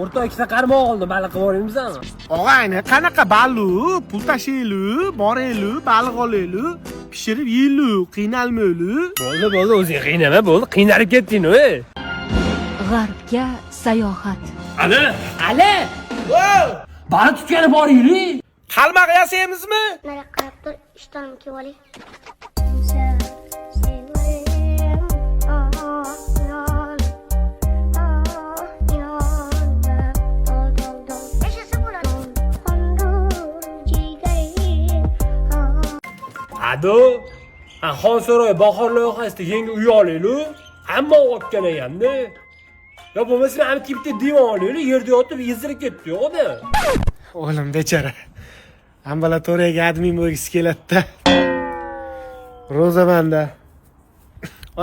O'rta ikkita qarmoq oldim, baliq qilib yuboramizmi? Og'ayni, qanaqa baliq? Pul tashiylik, boraylik, baliq olaylik, pishirib yeylik, qiynalmaylik. Bo'ldi, o'zing qiynama, bo'ldi. Qiynalib ketding-ku. G'arbga sayohat. Ali! Baliq tutgani boringlik. Qalmoq yasaymizmi? Nari qarab tur, ishtonimni kiyib olay. Ado, Xonsaroy bahor loyihasida yangi uy olaylik. Hamma olib kelganda. Yo bo'lmasa ham bitta divon olaylik, yerda yotib ezilib ketdi, yo'qda. O'g'lim bechara. Ambulatoriyaga admin bo'lgisi keladi-da. Rozamanda.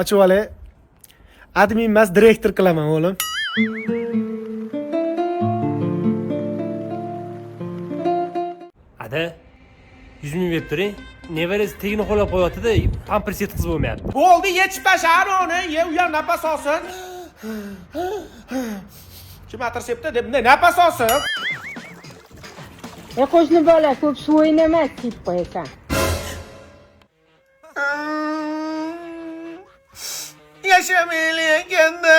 Ochib olay. Admin emas, direktor qilaman, o'g'lim. Ada, 100 ming berib turing. Nevarasi tegini qo'llab qo'yapti-da, pampers yetkazib bo'lmayapti. Bo'ldi, yechib tashlar uni, u ham nafas olsin. Kim atrasepti deb bunday nafas olsin. Qo'shni bola ko'p suv o'ynamas deb qo'yasan. Yashamaylik endi.